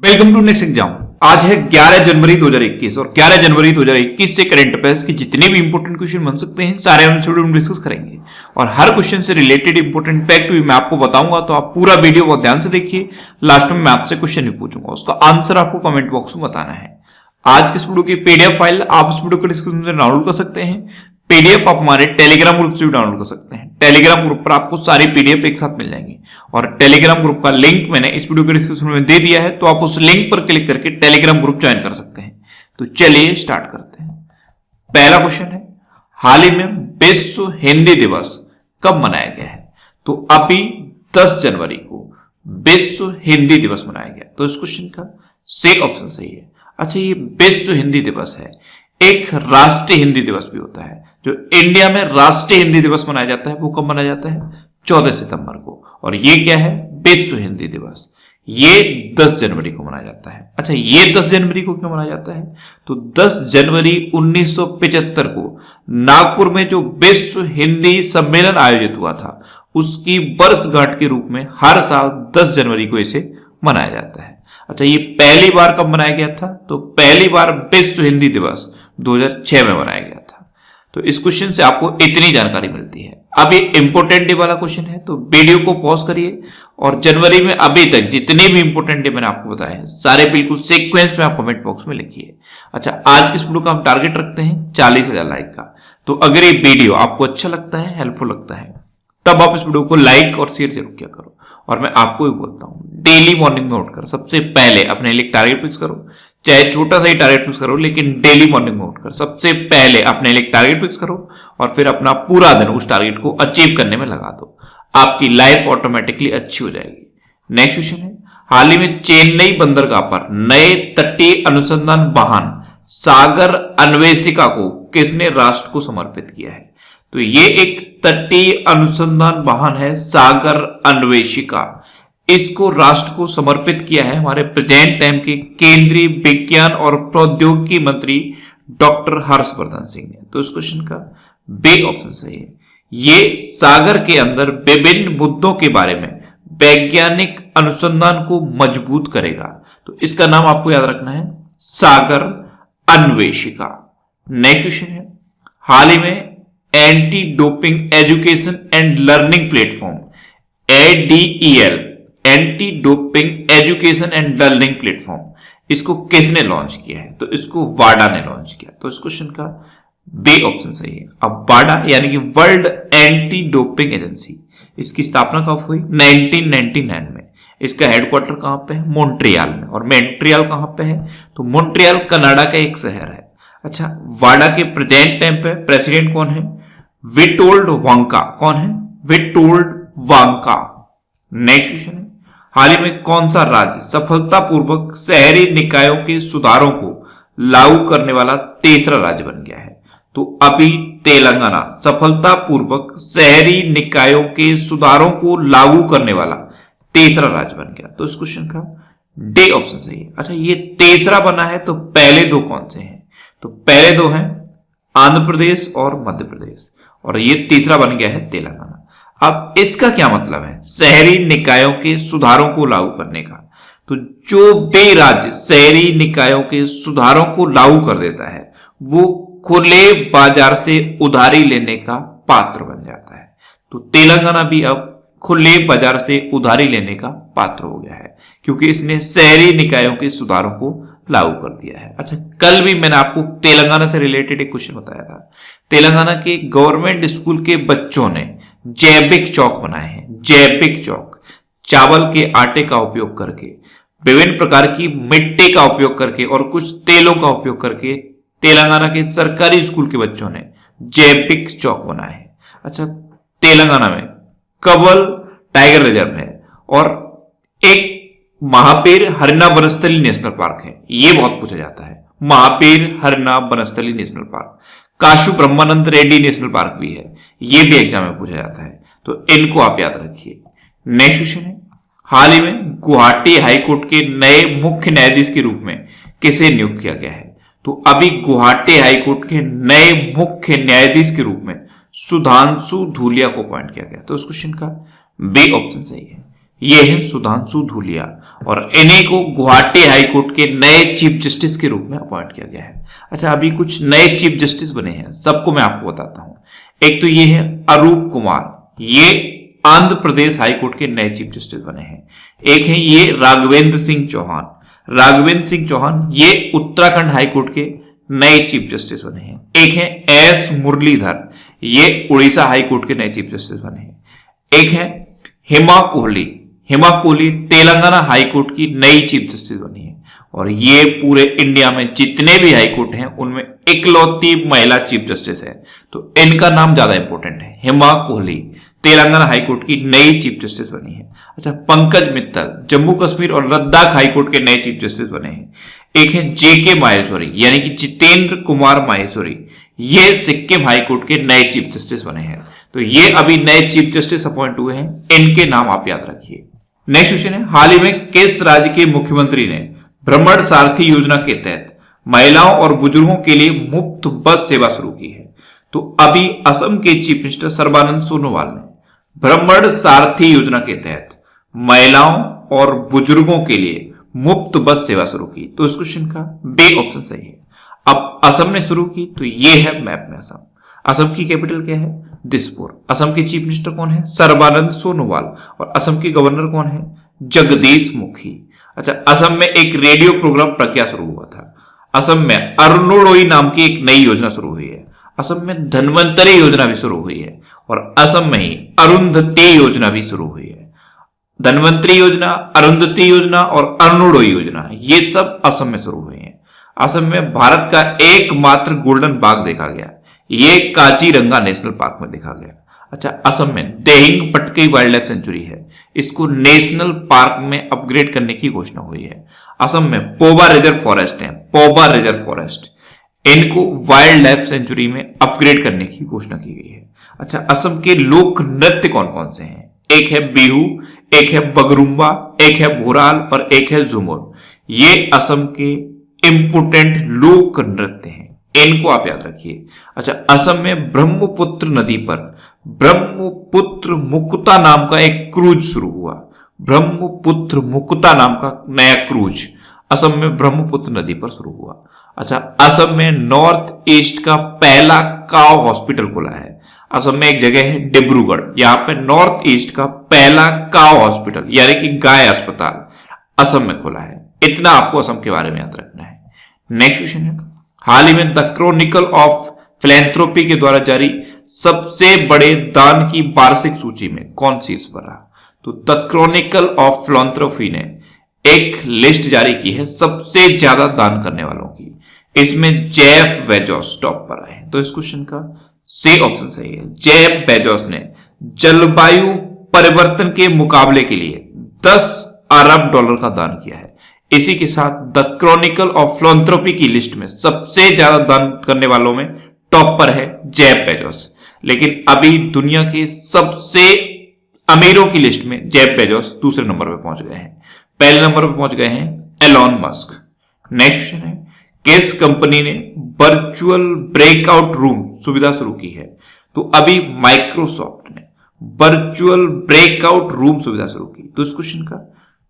Welcome to next exam. आज है 11 जनवरी 2021 और 11 जनवरी 2021 से करंट अफेयर्स की जितने भी इंपोर्टेंट क्वेश्चन बन सकते हैं सारे हम इस वीडियो में डिस्कस करेंगे और हर क्वेश्चन से रिलेटेड इंपोर्टेंट फैक्ट भी मैं आपको बताऊंगा, तो आप पूरा वीडियो बहुत ध्यान से देखिए। लास्ट में मैं आपसे क्वेश्चन भी पूछूंगा, उसका आंसर आपको कमेंट बॉक्स में बताना है। आज के इस वीडियो की पीडीएफ फाइल आप इस वीडियो के डिस्क्रिप्शन से डाउनलोड कर सकते हैं। पीडीएफ आप हमारे टेलीग्राम ग्रुप से भी डाउनलोड कर सकते हैं। टेलीग्राम ग्रुप पर आपको सारी पीडीएफ एक साथ मिल जाएंगी और टेलीग्राम ग्रुप का लिंक मैंने इस वीडियो के डिस्क्रिप्शन में दे दिया है, तो आप उस लिंक पर क्लिक करके टेलीग्राम ग्रुप ज्वाइन कर सकते हैं। तो चलिए स्टार्ट करते हैं। पहला क्वेश्चन है, हाल ही में विश्व हिंदी दिवस कब मनाया गया है? तो अभी 10 जनवरी को विश्व हिंदी दिवस मनाया गया। तो इस क्वेश्चन का सी ऑप्शन सही है। अच्छा, ये विश्व हिंदी दिवस है, एक राष्ट्रीय हिंदी दिवस भी होता है। जो इंडिया में राष्ट्रीय हिंदी दिवस मनाया जाता है वो कब मनाया जाता है? 14 सितंबर को। और ये क्या है? विश्व हिंदी दिवस। ये 10 जनवरी को मनाया जाता है। अच्छा, ये 10 जनवरी को क्यों मनाया जाता है? तो 10 जनवरी 1975 को नागपुर में जो विश्व हिंदी सम्मेलन आयोजित हुआ था उसकी वर्षगांठ के रूप में हर साल 10 जनवरी को इसे मनाया जाता है। अच्छा, ये पहली बार कब मनाया गया था? तो पहली बार विश्व हिंदी दिवस 2006 में मनाया गया था। तो इस क्वेश्चन से आपको इतनी जानकारी मिलती है। अब ये इंपोर्टेंट डे वाला क्वेश्चन है, तो वीडियो को पॉज करिए और जनवरी में अभी तक जितने भी इंपोर्टेंट डे मैंने आपको बताए हैं सारे बिल्कुल सीक्वेंस में आप कमेंट बॉक्स में लिखिए। अच्छा, आज के इस वीडियो का हम टारगेट रखते हैं 40,000 लाइक का। तो अगर ये वीडियो आपको अच्छा लगता है, हेल्पफुल लगता है, तब आप इस वीडियो को लाइक और शेयर जरूर किया करो। और मैं आपको भी बोलता हूं, डेली मॉर्निंग में उठकर सबसे पहले अपने लिए टारगेट फिक्स करो, चाहे छोटा सा ही टारगेट फिक्स करो, लेकिन डेली मॉर्निंग में उठकर सबसे पहले अपने लिए टारगेट फिक्स करो और फिर अपना पूरा दिन उस टारगेट को अचीव करने में लगा दो। आपकी लाइफ ऑटोमेटिकली अच्छी हो जाएगी। नेक्स्ट क्वेश्चन है, हाल ही में चेन्नई बंदरगाह पर नए तटीय अनुसंधान वाहन सागर अन्वेषिका को किसने राष्ट्र को समर्पित किया है? तो ये एक तटीय अनुसंधान वाहन है सागर अन्वेषिका। इसको राष्ट्र को समर्पित किया है हमारे प्रेजेंट टाइम के केंद्रीय विज्ञान और प्रौद्योगिकी मंत्री डॉक्टर हर्षवर्धन सिंह ने। तो इस क्वेश्चन का बी ऑप्शन सही है। ये सागर के अंदर विभिन्न मुद्दों के बारे में वैज्ञानिक अनुसंधान को मजबूत करेगा। तो इसका नाम आपको याद रखना है, सागर अन्वेषिका। नेक्स्ट क्वेश्चन है, हाल ही में anti doping education and learning platform ADEL, anti doping education and learning platform, इसको किसने लॉन्च किया है? तो इसको वाडा ने लॉन्च किया। तो इस क्वेश्चन का बी ऑप्शन सही है। अब वाडा यानी कि वर्ल्ड एंटी डोपिंग एजेंसी, इसकी स्थापना कब हुई? 1999 में। इसका हेडक्वार्टर कहां पे है? मॉन्ट्रियल में। और मॉन्ट्रियल कहां पे है? तो मॉन्ट्रियल कनाडा का एक शहर है। अच्छा, वाडा के प्रेजेंट टाइम पे प्रेसिडेंट कौन है? विटोल्ड वांका। कौन है? विटोल्ड वांका। नेक्स्ट क्वेश्चन है, हाल ही में कौन सा राज्य सफलतापूर्वक शहरी निकायों के सुधारों को लागू करने वाला तीसरा राज्य बन गया है? तो अभी तेलंगाना सफलतापूर्वक शहरी निकायों के सुधारों को लागू करने वाला तीसरा राज्य बन गया। तो इस क्वेश्चन का डी ऑप्शन सही है। अच्छा, ये तीसरा बना है तो पहले दो कौन से हैं? तो पहले दो हैं आंध्र प्रदेश और मध्य प्रदेश, और ये तीसरा बन गया है तेलंगाना। अब इसका क्या मतलब है शहरी निकायों के सुधारों को लागू करने का? तो जो भी राज्य शहरी निकायों के सुधारों को लागू कर देता है वो खुले बाजार से उधारी लेने का पात्र बन जाता है। तो तेलंगाना भी अब खुले बाजार से उधारी लेने का पात्र हो गया है क्योंकि इसने शहरी निकायों के सुधारों को लागू कर दिया है। अच्छा, कल भी मैंने आपको तेलंगाना से रिलेटेड एक क्वेश्चन बताया था। तेलंगाना के गवर्नमेंट स्कूल के बच्चों ने जैविक चौक बनाए हैं। जैविक चौक चावल के आटे का उपयोग करके, विभिन्न प्रकार की मिट्टी का उपयोग करके और कुछ तेलों का उपयोग करके तेलंगाना के सरकारी स्कूल के बच्चों ने जैविक चौक बनाए हैं। अच्छा, तेलंगाना में कवल टाइगर रिजर्व है और एक महापीर हरना वनस्थली नेशनल पार्क है। ये बहुत पूछा जाता है, महापीर हरना वनस्थली नेशनल पार्क। काशू ब्रह्मानंद रेड्डी नेशनल पार्क भी है, ये भी एग्जाम में पूछा जाता है, तो इनको आप याद रखिए। नेक्स्ट क्वेश्चन है, हाल ही में गुवाहाटी हाईकोर्ट के नए मुख्य न्यायाधीश के रूप में किसे नियुक्त किया गया है? तो अभी गुवाहाटी हाईकोर्ट के नए मुख्य न्यायाधीश के रूप में सुधांशु धूलिया को अपॉइंट किया गया। तो इस क्वेश्चन का बी ऑप्शन सही है। ये है सुधांशु धूलिया और इन्हीं को गुवाहाटी हाईकोर्ट के नए चीफ जस्टिस के रूप में अपॉइंट किया गया है। अच्छा, अभी कुछ नए चीफ जस्टिस बने हैं, सबको मैं आपको बताता हूं। एक तो ये है अरूप कुमार, ये आंध्र प्रदेश हाईकोर्ट के नए चीफ जस्टिस बने हैं। एक है ये राघवेंद्र सिंह चौहान, राघवेंद्र सिंह चौहान ये उत्तराखंड हाईकोर्ट के नए चीफ जस्टिस बने हैं। एक है एस मुरलीधर, ये उड़ीसा हाईकोर्ट के नए चीफ जस्टिस बने हैं। एक है हिमा कोहली, हिमा कोहली तेलंगाना हाईकोर्ट की नई चीफ जस्टिस बनी है और ये पूरे इंडिया में जितने भी हाईकोर्ट हैं उनमें इकलौती महिला चीफ जस्टिस है, तो इनका नाम ज्यादा इंपॉर्टेंट है। हिमा कोहली तेलंगाना हाईकोर्ट की नई चीफ जस्टिस बनी है। अच्छा, पंकज मित्तल जम्मू कश्मीर और लद्दाख हाईकोर्ट के नए चीफ जस्टिस बने हैं। एक है जेके माहेश्वरी यानी कि जितेंद्र कुमार माहेश्वरी, ये सिक्किम हाईकोर्ट के नए चीफ जस्टिस बने हैं। तो ये अभी नए चीफ जस्टिस अपॉइंट हुए हैं, इनके नाम आप याद रखिए। नेक्स्ट क्वेश्चन है, हाल ही में किस राज्य के मुख्यमंत्री ने भ्रमण सारथी योजना के तहत महिलाओं और बुजुर्गों के लिए मुफ्त बस सेवा शुरू की है? तो अभी असम के चीफ मिनिस्टर सर्बानंद सोनोवाल ने भ्रमण सारथी योजना के तहत महिलाओं और बुजुर्गों के लिए मुफ्त बस सेवा शुरू की। तो इस क्वेश्चन का बी ऑप्शन सही है। अब असम ने शुरू की तो ये है मैप में असम। असम की कैपिटल क्या है? दिसपुर। असम के चीफ मिनिस्टर कौन है? सर्बानंद सोनोवाल। और असम के गवर्नर कौन है? जगदीश मुखी। अच्छा, असम में एक रेडियो प्रोग्राम प्रज्ञा शुरू हुआ था। असम में अरुणोदय नाम की एक नई योजना शुरू हुई है। असम में धन्वंतरी योजना भी शुरू हुई है और असम में ही अरुंधति योजना भी शुरू हुई है। धन्वंतरी योजना, अरुंधति योजना और अरुणोदय योजना ये सब असम में शुरू हुई है। असम में भारत का एकमात्र गोल्डन बाघ देखा गया, ये काजीरंगा नेशनल पार्क में देखा गया। अच्छा, असम में Dehing Patkai wild life sanctuary है, इसको नेशनल पार्क में अपग्रेड करने की घोषणा हुई है। असम में पोबा रिजर्व फॉरेस्ट है, पोबा रिजर्व फॉरेस्ट, इनको वाइल्ड लाइफ सेंचुरी में अपग्रेड करने की घोषणा की गई है। अच्छा, असम के लोक नृत्य कौन कौन से हैं? एक है बिहू, एक है बगरुम्बा, एक है भोराल और एक है झूमर। ये असम के इंपोर्टेंट लोक नृत्य हैं, इनको आप याद रखिए। अच्छा, असम में ब्रह्मपुत्र नदी पर ब्रह्मपुत्र मुक्ता नाम का एक क्रूज शुरू हुआ। ब्रह्मपुत्र मुक्ता नाम का नया क्रूज असम में ब्रह्मपुत्र नदी पर शुरू हुआ। अच्छा, असम में नॉर्थ ईस्ट का पहला काव हॉस्पिटल खुला है। असम में एक जगह है डिब्रूगढ़, यहां पे नॉर्थ ईस्ट का पहला काव हॉस्पिटल यानी कि गाय अस्पताल असम में खुला है। इतना आपको असम के बारे में याद रखना है। नेक्स्ट क्वेश्चन है, हाल ही में द क्रॉनिकल ऑफ फिलैंथ्रोपी के द्वारा जारी सबसे बड़े दान की वार्षिक सूची में कौन शीर्ष पर रहा? तो द क्रॉनिकल ऑफ फिलैंथ्रोपी ने एक लिस्ट जारी की है सबसे ज्यादा दान करने वालों की। इसमें जेफ बेजोस टॉप पर आए। तो इस क्वेश्चन का सी ऑप्शन सही है। जेफ बेजोस ने जलवायु परिवर्तन के मुकाबले के लिए 10 अरब डॉलर का दान किया है। इसी के साथ द क्रॉनिकल ऑफ फिलैंथ्रोपी की लिस्ट में सबसे ज्यादा दान करने वालों में टॉप पर है जेफ बेजोस। लेकिन अभी दुनिया के सबसे अमीरों की लिस्ट में जेफ बेजोस दूसरे नंबर पर पहुंच गए हैं। पहले नंबर पर पहुंच गए हैं एलॉन मस्क। नेक्स्ट क्वेश्चन है, किस कंपनी ने वर्चुअल ब्रेकआउट रूम सुविधा शुरू की है? तो अभी माइक्रोसॉफ्ट ने वर्चुअल ब्रेकआउट रूम सुविधा शुरू की। तो इस क्वेश्चन का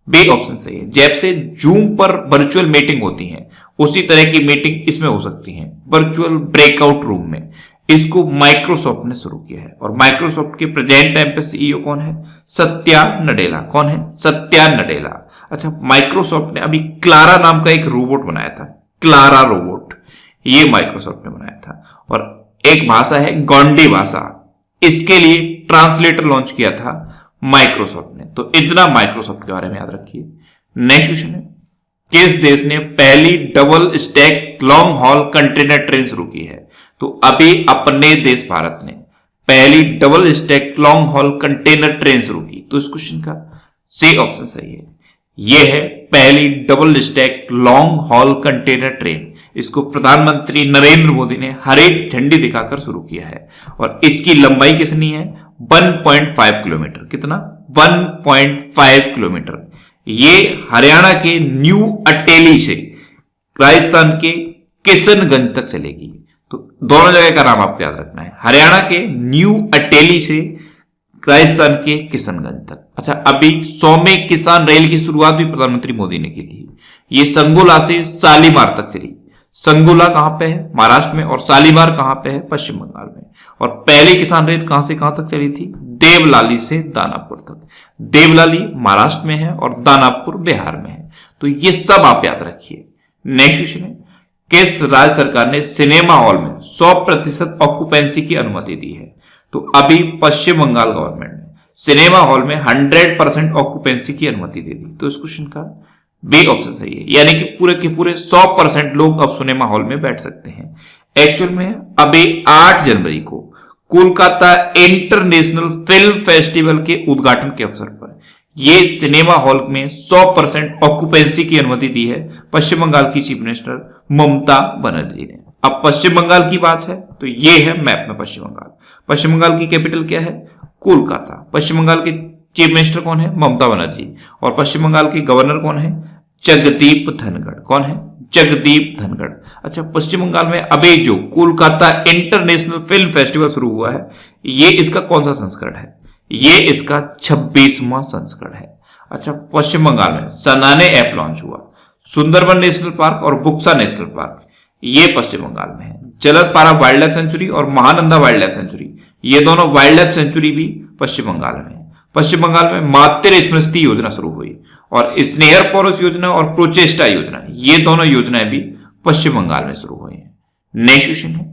बी ऑप्शन सही है। जैसे जूम पर वर्चुअल मीटिंग होती है उसी तरह की मीटिंग इसमें हो सकती है वर्चुअल ब्रेकआउट रूम में। इसको माइक्रोसॉफ्ट ने शुरू किया है और माइक्रोसॉफ्ट के प्रेजेंट टाइम पे सीईओ कौन है? सत्या नडेला। कौन है? सत्या नडेला। अच्छा, माइक्रोसॉफ्ट ने अभी क्लारा नाम का एक रोबोट बनाया था, क्लारा रोबोट, ये माइक्रोसॉफ्ट ने बनाया था। और एक भाषा है गोंडी भाषा, इसके लिए ट्रांसलेटर लॉन्च किया था माइक्रोसॉफ्ट ने। तो इतना माइक्रोसॉफ्ट के बारे में याद रखिए। नेक्स्ट क्वेश्चन है, किस देश ने पहली double stack long haul container train शुरू की है? तो अभी अपने देश भारत ने पहली double stack long haul container train शुरू की। तो इस क्वेश्चन का सी ऑप्शन सही है। यह है पहली double stack long haul container train. इसको प्रधानमंत्री नरेंद्र मोदी ने हरी झंडी दिखाकर शुरू किया है और इसकी लंबाई कितनी है? 1.5 किलोमीटर। कितना? 1.5 किलोमीटर। ये हरियाणा के न्यू अटेली से राजस्थान के किशनगंज तक चलेगी। तो दोनों जगह का नाम आपको याद रखना है। हरियाणा के न्यू अटेली से राजस्थान के किशनगंज तक। अच्छा, अभी 100वें किसान रेल की शुरुआत भी प्रधानमंत्री मोदी ने की थी। ये संगोला से शालीमार तक चली। संगोला कहां पे है? महाराष्ट्र में। और शालीमार कहां पे है? पश्चिम बंगाल में। और पहली किसान रेल कहां से कहां तक चली थी? देवलाली से दानापुर तक। देवलाली महाराष्ट्र में है और दानापुर बिहार में है। तो ये सब आप याद रखिए। नेक्स्ट क्वेश्चन है, किस राज्य सरकार ने सिनेमा हॉल में 100% ऑक्यूपेंसी की अनुमति दी है? तो अभी पश्चिम बंगाल गवर्नमेंट ने सिनेमा हॉल में 100% ऑक्यूपेंसी की अनुमति दे दी। तो इस क्वेश्चन का बी ऑप्शन सही है, यानी कि पूरे के पूरे 100% लोग अब सिनेमा हॉल में बैठ सकते हैं। एक्चुअल में अभी 8 जनवरी को कोलकाता इंटरनेशनल फिल्म फेस्टिवल के उद्घाटन के अवसर पर ये सिनेमा हॉल में 100% ऑक्यूपेंसी की अनुमति दी है पश्चिम बंगाल की चीफ मिनिस्टर ममता बनर्जी ने। अब पश्चिम बंगाल की बात है तो ये है मैप में पश्चिम बंगाल। पश्चिम बंगाल की कैपिटल क्या है? कोलकाता। पश्चिम बंगाल के चीफ मिनिस्टर कौन है? ममता बनर्जी। और पश्चिम बंगाल के गवर्नर कौन है? जगदीप धनखड़। कौन है? जगदीप धनखड़। अच्छा, पश्चिम बंगाल में अभी जो कोलकाता इंटरनेशनल फिल्म फेस्टिवल शुरू हुआ है, ये इसका कौन सा संस्करण है? ये इसका 26वां संस्करण है। अच्छा, पश्चिम बंगाल में सनाने ऐप लॉन्च हुआ। सुंदरबन नेशनल पार्क और बुक्सा नेशनल पार्क ये पश्चिम बंगाल में है। जलदपारा वाइल्ड लाइफ सेंचुरी और महानंदा वाइल्ड लाइफ सेंचुरी, ये दोनों वाइल्ड लाइफ सेंचुरी भी पश्चिम बंगाल में है। पश्चिम बंगाल में मातृ स्मृति योजना शुरू हुई और स्नेहर पौरुष योजना और प्रोचेस्टा योजना, ये दोनों योजनाएं भी पश्चिम बंगाल में शुरू हुई हैं। नेक्स्ट क्वेश्चन है,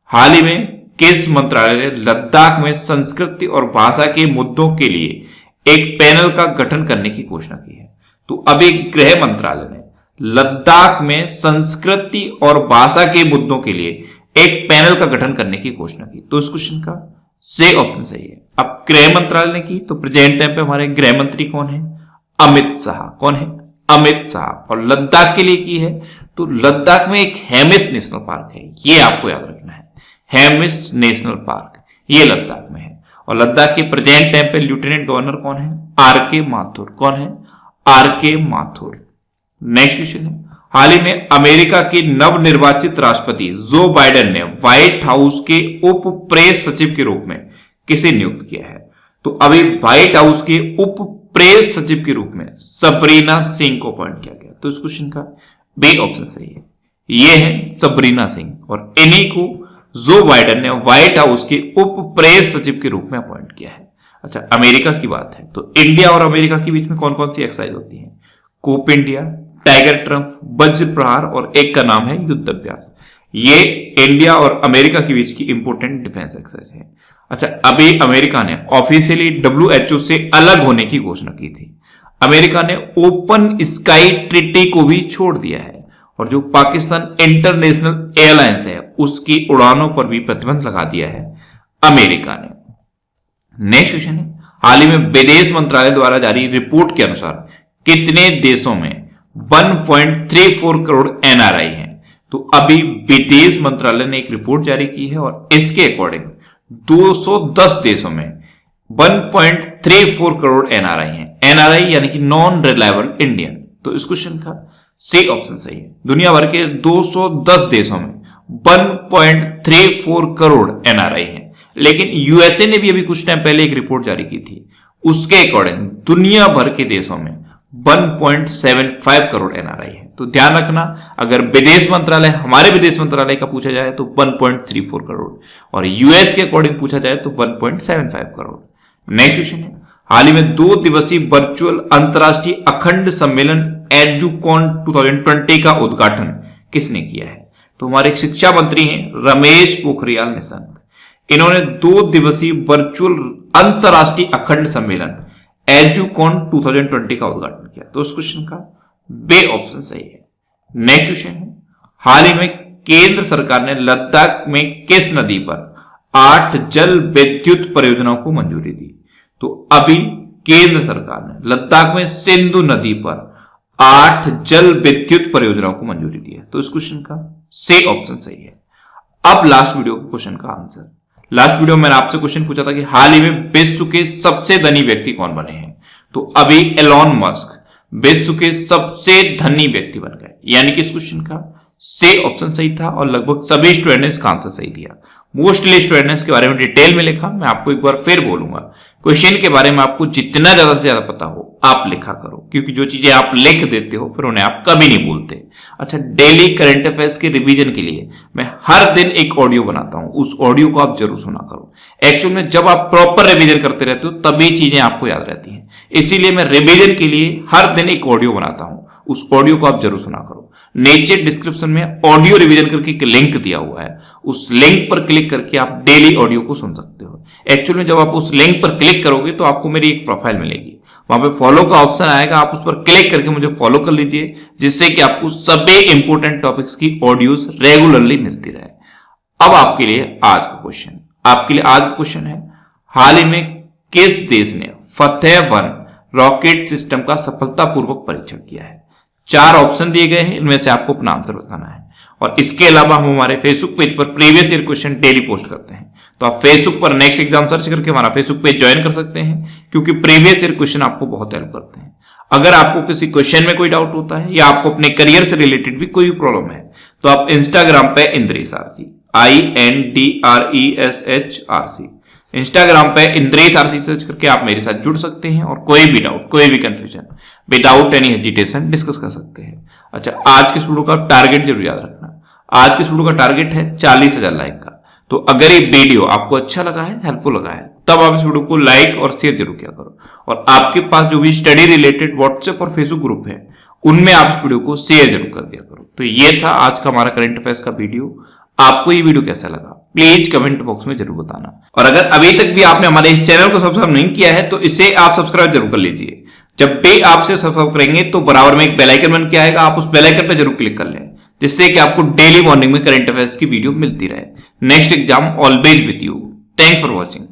हाल ही में किस मंत्रालय ने लद्दाख में संस्कृति और भाषा के मुद्दों के लिए एक पैनल का गठन करने की घोषणा की है? तो अभी गृह मंत्रालय ने लद्दाख में संस्कृति और भाषा के मुद्दों के लिए एक पैनल का गठन करने की घोषणा की। तो इस क्वेश्चन का सही ऑप्शन सही है। अब गृह मंत्रालय ने की तो प्रेजेंट टाइम पे हमारे गृह मंत्री कौन है? अमित शाह। कौन है? अमित शाह। और लद्दाख के लिए की है तो लद्दाख में एक हेमिस नेशनल पार्क है, ये आपको याद रखना है। हेमिस नेशनल पार्क ये लद्दाख में है। और लद्दाख के प्रेजेंट टाइम पे लेफ्टिनेंट गवर्नर कौन है? आर के माथुर। कौन है? आर के माथुर। नेक्स्ट क्वेश्चन है, हाल ही में अमेरिका के नवनिर्वाचित राष्ट्रपति जो बाइडेन ने व्हाइट हाउस के उप प्रेस सचिव के रूप में किसे नियुक्त किया है? तो अभी व्हाइट हाउस के उप प्रेस सचिव के रूप में सबरीना सिंह को अपॉइंट किया गया। तो इस क्वेश्चन का बी ऑप्शन सही है, ये है सबरीना सिंह। और इन्हीं को जो बाइडेन ने व्हाइट हाउस के उप प्रेस सचिव के रूप में अपॉइंट किया है। अच्छा, अमेरिका की बात है तो इंडिया और अमेरिका के बीच में कौन कौन सी एक्सरसाइज होती है? कोप इंडिया, टाइगर ट्रम्प, वज्र प्रहार और एक का नाम है युद्ध अभ्यास। ये इंडिया और अमेरिका के बीच की इंपोर्टेंट डिफेंस एक्सरसाइज है। अच्छा, अभी अमेरिका ने ऑफिशियली WHO से अलग होने की घोषणा की थी। अमेरिका ने ओपन स्काई ट्रीटी को भी छोड़ दिया है और जो पाकिस्तान इंटरनेशनल एयरलाइंस है उसकी उड़ानों पर भी प्रतिबंध लगा दिया है अमेरिका ने। नेक्स्ट क्वेश्चन है, हाल ही में विदेश मंत्रालय द्वारा जारी रिपोर्ट के अनुसार कितने देशों में 1.34 करोड़ NRI हैं? तो अभी विदेश मंत्रालय ने एक रिपोर्ट जारी की है और इसके अकॉर्डिंग 210 देशों में 1.34 करोड़ NRI हैं। NRI यानी कि नॉन रिलायबल इंडियन। तो इस क्वेश्चन का सही ऑप्शन सही है। दुनिया भर के 210 देशों में 1.34 करोड़ NRI हैं। लेकिन यूएसए ने भी अभी कुछ टाइम पहले एक रिपोर्ट जारी की थी, उसके अकॉर्डिंग दुनिया भर के देशों में 1.75 करोड़ NRI है। तो ध्यान रखना, अगर विदेश मंत्रालय, हमारे विदेश मंत्रालय का पूछा जाए तो 1.34 करोड़ और यूएस के अकॉर्डिंग पूछा जाए तो 1.75 करोड़। नेक्स्ट क्वेश्चन है, हाल ही में 2 दिवसीय वर्चुअल अंतरराष्ट्रीय अखंड सम्मेलन एडुकॉन 2020 का उद्घाटन किसने किया है? तो हमारे एक शिक्षा मंत्री हैं रमेश पोखरियाल निशंक। इन्होंने 2 दिवसीय वर्चुअल अंतरराष्ट्रीय अखंड सम्मेलन एडुकॉन 2020 का उद्घाटन किया। तो उस क्वेश्चन का बे ऑप्शन सही है। नेक्स्ट क्वेश्चन है, हाल ही में केंद्र सरकार ने लद्दाख में किस नदी पर 8 जल विद्युत परियोजनाओं को मंजूरी दी? तो अभी केंद्र सरकार ने लद्दाख में सिंधु नदी पर 8 जल विद्युत परियोजनाओं को मंजूरी दी है। तो इस क्वेश्चन का सही ऑप्शन सही है। अब लास्ट वीडियो के क्वेश्चन का आंसर। लास्ट वीडियो में मैंने आपसे क्वेश्चन पूछा था कि हाल ही में विश्व के सबसे धनी व्यक्ति कौन बने हैं? तो अभी एलॉन मस्क विश्व के सबसे धनी व्यक्ति बन गए, यानी कि इस क्वेश्चन का से ऑप्शन सही था और लगभग सभी स्टूडेंट ने इसका आंसर सही दिया। मोस्टली स्टूडेंट ने इसके बारे में डिटेल में लिखा। मैं आपको एक बार फिर बोलूंगा, क्वेश्चन के बारे में आपको जितना ज्यादा से ज्यादा पता हो आप लिखा करो, क्योंकि जो चीजें आप लिख देते हो फिर उन्हें आप कभी नहीं भूलते। अच्छा, डेली करंट अफेयर्स के रिवीजन के लिए मैं हर दिन एक ऑडियो बनाता हूं, उस ऑडियो को आप जरूर सुना करो। एक्चुअल में जब आप प्रॉपर रिवीजन करते रहते हो तभी चीजें आपको याद रहती हैं, इसीलिए मैं रिवीजन के लिए हर दिन एक ऑडियो बनाता हूं, उस ऑडियो को आप जरूर सुना करो। नीचे डिस्क्रिप्शन में ऑडियो रिवीजन करके एक लिंक दिया हुआ है, उस लिंक पर क्लिक करके आप डेली ऑडियो को सुन सकते हो। एक्चुअली में जब आप उस लिंक पर क्लिक करोगे तो आपको मेरी एक प्रोफाइल मिलेगी, वहां पे फॉलो का ऑप्शन आएगा, आप उस पर क्लिक करके मुझे फॉलो कर लीजिए, जिससे कि आपको सभी इंपोर्टेंट टॉपिक्स की ऑडियोज रेगुलरली मिलती रहे। अब आपके लिए आज का क्वेश्चन है, हाल ही में किस देश ने फतेह-1 रॉकेट सिस्टम का सफलतापूर्वक परीक्षण किया है? 4 ऑप्शन दिए गए हैं, इनमें से आपको अपना आंसर बताना है। और इसके अलावा हम हमारे फेसबुक पेज पर previous year question daily post करते हैं, तो आप फेसबुक पर नेक्स्ट एग्जाम सर्च करके हमारा फेसबुक पेज ज्वाइन कर सकते हैं, क्योंकि प्रीवियस ईयर क्वेश्चन आपको बहुत हेल्प करते हैं। अगर आपको किसी क्वेश्चन में कोई डाउट होता है या आपको अपने करियर से रिलेटेड भी कोई प्रॉब्लम है, तो आप इंस्टाग्राम पे इंद्रेश आरसी INDRESHRC इंस्टाग्राम पे इंद्रेश आरसी सर्च करके आप मेरे साथ जुड़ सकते हैं और कोई भी डाउट, कोई भी confusion without any hesitation discuss कर सकते हैं। अच्छा, आज के इस वीडियो का टारगेट जरूर याद रखना, आज के इस वीडियो का टारगेट है 40,000 लाइक का। तो अगर ये वीडियो आपको अच्छा लगा है, हेल्पफुल लगा है, तब आप इस वीडियो को लाइक और शेयर जरूर किया करो। और आपके पास जो भी स्टडी रिलेटेड व्हाट्सएप और फेसबुक ग्रुप है, उनमें आप इस वीडियो को शेयर जरूर कर दिया करो। तो ये था आज का हमारा करंट अफेयर्स का वीडियो। आपको ये वीडियो कैसा लगा प्लीज कमेंट बॉक्स में जरूर बताना। और अगर अभी तक भी आपने हमारे इस चैनल को सब्सक्राइब नहीं किया है तो इसे आप सब्सक्राइब जरूर कर लीजिए। जब भी आपसे सब्सक्राइब करेंगे तो बराबर में एक बेल आइकन बन के आएगा, आप उस बेल आइकन पर जरूर क्लिक कर लें, जिससे कि आपको डेली मॉर्निंग में करंट अफेयर्स की वीडियो मिलती रहे। Next exam always with you. Thanks for watching.